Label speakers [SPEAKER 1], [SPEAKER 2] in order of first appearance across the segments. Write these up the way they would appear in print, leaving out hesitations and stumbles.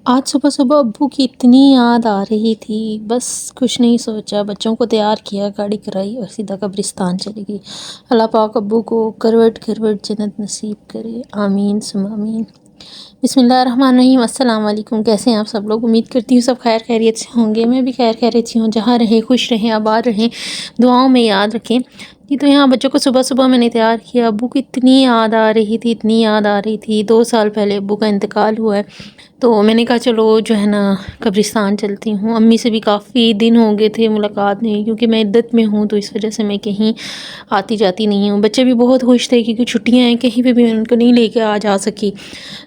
[SPEAKER 1] आज सुबह सुबह अब्बू की इतनी याद आ रही थी, बस कुछ नहीं सोचा, बच्चों को तैयार किया, गाड़ी कराई और सीधा कब्रिस्तान चली गई। अल्लाह पाक अब्बू को करवट करवट जन्नत नसीब करे, आमीन सुम आमीन। बिस्मिल्लाहिर्रहमानिर्रहीम। अस्सलाम वालेकुम। कैसे हैं आप सब लोग? उम्मीद करती हूँ सब खैर खैरियत से होंगे। मैं भी खैर खैरियत से हूँ। जहाँ रहें खुश रहें, आबाद रहें, दुआओं में याद रखें। जी, तो यहाँ बच्चों को सुबह सुबह मैंने तैयार किया। अब्बू की इतनी याद आ रही थी, इतनी याद आ रही थी। 2 साल पहले अब्बू का इंतकाल हुआ है, तो मैंने कहा चलो जो है ना कब्रिस्तान चलती हूँ। अम्मी से भी काफ़ी दिन हो गए थे मुलाकात नहीं, क्योंकि मैं इद्दत में हूँ तो इस वजह से मैं कहीं आती जाती नहीं हूँ। बच्चे भी बहुत खुश थे क्योंकि छुट्टियाँ हैं, कहीं पे भी मैं उनको नहीं लेके आ जा सकी।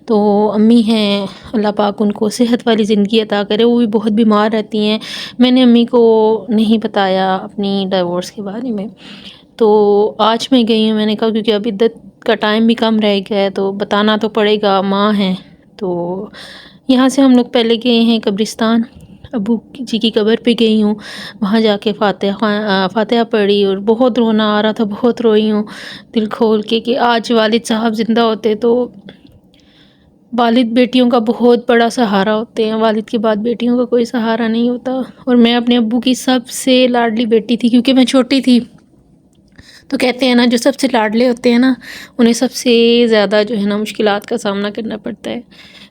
[SPEAKER 1] तो अम्मी हैं, अल्लाह पाक उनको सेहत वाली ज़िंदगी अता करे। वो भी बहुत बीमार रहती हैं। मैंने अम्मी को नहीं बताया अपनी डिवोर्स के बारे में, तो आज मैं गई हूँ। मैंने कहा क्योंकि अब इद्दत का टाइम भी कम रह गया है तो बताना तो पड़ेगा, माँ हैं। तो यहाँ से हम लोग पहले गए हैं कब्रिस्तान, अब्बू जी की कब्र पे गई हूँ। वहाँ जाके फातिहा पढ़ी और बहुत रोना आ रहा था, बहुत रोई हूँ दिल खोल के कि आज वालिद साहब ज़िंदा होते तो वालिद बेटियों का बहुत बड़ा सहारा होते हैं। वालिद के बाद बेटियों का कोई सहारा नहीं होता। और मैं अपने अब्बू की सबसे लाडली बेटी थी, क्योंकि मैं छोटी थी। तो कहते हैं ना, जो सबसे लाडले होते हैं ना, उन्हें सबसे ज़्यादा जो है ना मुश्किलात का सामना करना पड़ता है।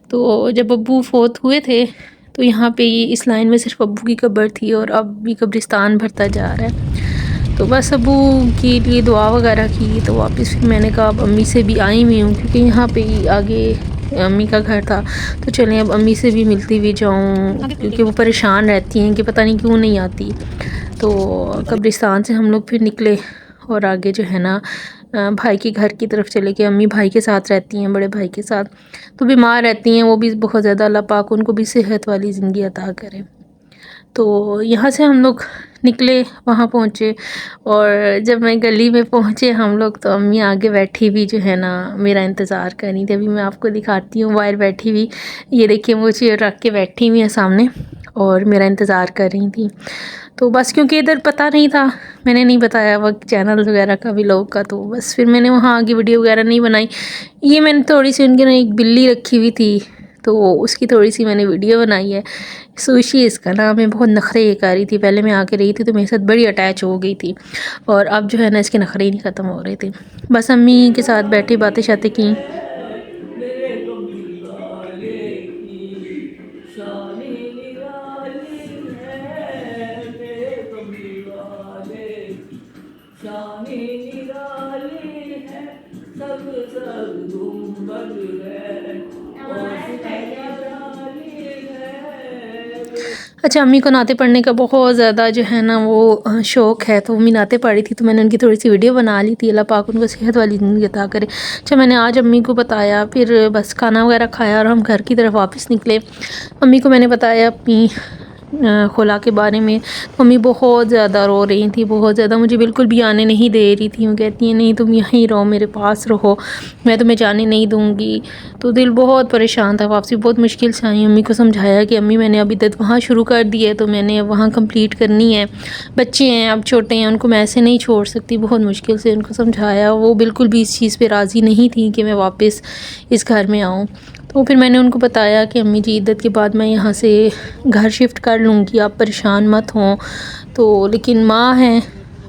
[SPEAKER 1] तो जब अब्बू फ़ौत हुए थे तो यहाँ पे ये इस लाइन में सिर्फ अब्बू की कब्र थी और अब भी कब्रिस्तान भरता जा रहा है। तो बस अब्बू के लिए दुआ वगैरह की, तो वापस फिर मैंने कहा अब अम्मी से भी आई हुई हूँ, क्योंकि यहाँ पे ही आगे अम्मी का घर था। तो चलें अब अम्मी से भी मिलती हुई जाऊँ, क्योंकि वो परेशान रहती हैं कि पता नहीं क्यों नहीं आती। तो कब्रिस्तान से हम लोग फिर निकले और आगे जो है ना भाई के घर की तरफ चले गए। अम्मी भाई के साथ रहती हैं, बड़े भाई के साथ। तो बीमार रहती हैं वो भी बहुत ज़्यादा। अल्लाह पाक उनको भी सेहत वाली ज़िंदगी अता करे। तो यहाँ से हम लोग निकले, वहाँ पहुँचे, और जब मैं गली में पहुँचे हम लोग, तो अम्मी आगे बैठी हुई जो है ना मेरा इंतज़ार कर रही थी। अभी मैं आपको दिखाती हूँ, बाहर बैठी हुई, ये देखिए वो चेयर रख के बैठी हुई है सामने और मेरा इंतज़ार कर रही थी। तो बस क्योंकि इधर पता नहीं था, मैंने नहीं बताया वक्त चैनल वगैरह का, व्लॉग का, तो बस फिर मैंने वहाँ आगे वीडियो वगैरह नहीं बनाई। ये मैंने थोड़ी सी उनके ना एक बिल्ली रखी हुई थी, तो उसकी थोड़ी सी मैंने वीडियो बनाई है। सुशी इसका नाम है। बहुत नखरे ये कर रही थी। पहले मैं आके रही थी तो मेरे साथ बड़ी अटैच हो गई थी, और अब जो है ना इसके नखरे ही नहीं ख़त्म हो रहे थे। बस अम्मी के साथ बैठी बातें शातें की। अच्छा, अम्मी को नाते पढ़ने का बहुत ज़्यादा जो है ना वो शौक़ है, तो अम्मी नाते पढ़ी थी तो मैंने उनकी थोड़ी सी वीडियो बना ली थी। अल्लाह पाक उनको सेहत वाली ज़िंदगी अता करे। अच्छा, मैंने आज अम्मी को बताया, फिर बस खाना वगैरह खाया और हम घर की तरफ वापस निकले। अम्मी को मैंने बताया अपनी खुला के बारे में। मम्मी बहुत ज़्यादा रो रही थी, बहुत ज़्यादा। मुझे बिल्कुल भी आने नहीं दे रही थी। वो कहती हैं नहीं तुम यहीं रहो, मेरे पास रहो, मैं तुम्हें जाने नहीं दूँगी। तो दिल बहुत परेशान था। वापसी बहुत मुश्किल से आई। अम्मी को समझाया कि अम्मी मैंने अभी तक वहाँ शुरू कर दी है तो मैंने अब वहाँ कंप्लीट करनी है। बच्चे हैं, अब छोटे हैं, उनको मैं ऐसे नहीं छोड़ सकती। बहुत मुश्किल से उनको समझाया। वो बिल्कुल भी इस चीज़ पर राज़ी नहीं थी कि मैं वापस इस घर में आऊँ। तो फिर मैंने उनको बताया कि अम्मी जी इद्दत के बाद मैं यहाँ से घर शिफ्ट कर लूँगी, आप परेशान मत हों। तो लेकिन माँ हैं,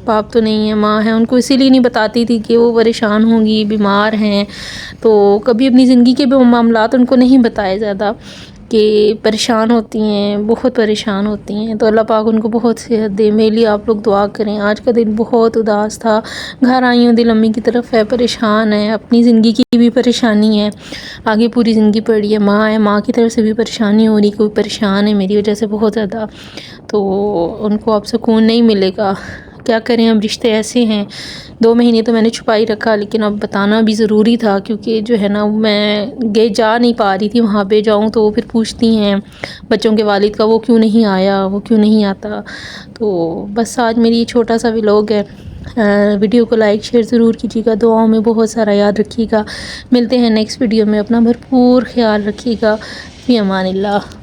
[SPEAKER 1] बाप तो नहीं है, माँ है। उनको इसीलिए नहीं बताती थी कि वो परेशान होंगी, बीमार हैं, तो कभी अपनी ज़िंदगी के भी मामलात उनको नहीं बताए ज़्यादा कि परेशान होती हैं, बहुत परेशान होती हैं। तो अल्लाह पाक उनको बहुत सेहत दे। मेरे लिए आप लोग दुआ करें। आज का दिन बहुत उदास था। घर आई हूँ, दिल अम्मी की तरफ है, परेशान है, अपनी ज़िंदगी की भी परेशानी है, आगे पूरी ज़िंदगी पड़ी है। माँ है, माँ की तरफ से भी परेशानी हो रही, कोई परेशान है मेरी वजह से बहुत ज़्यादा, तो उनको अब सुकून नहीं मिलेगा। क्या करें, अब रिश्ते ऐसे हैं। 2 महीने तो मैंने छुपा ही रखा, लेकिन अब बताना भी ज़रूरी था, क्योंकि जो है ना मैं जा नहीं पा रही थी। वहाँ पे जाऊँ तो वो फिर पूछती हैं बच्चों के वालिद का, वो क्यों नहीं आया, वो क्यों नहीं आता। तो बस आज मेरी ये छोटा सा व्लॉग है। वीडियो को लाइक शेयर ज़रूर कीजिएगा, दुआओं में बहुत सारा याद रखिएगा। मिलते हैं नेक्स्ट वीडियो में। अपना भरपूर ख्याल रखिएगा। फ़ी अमानिल्लाह।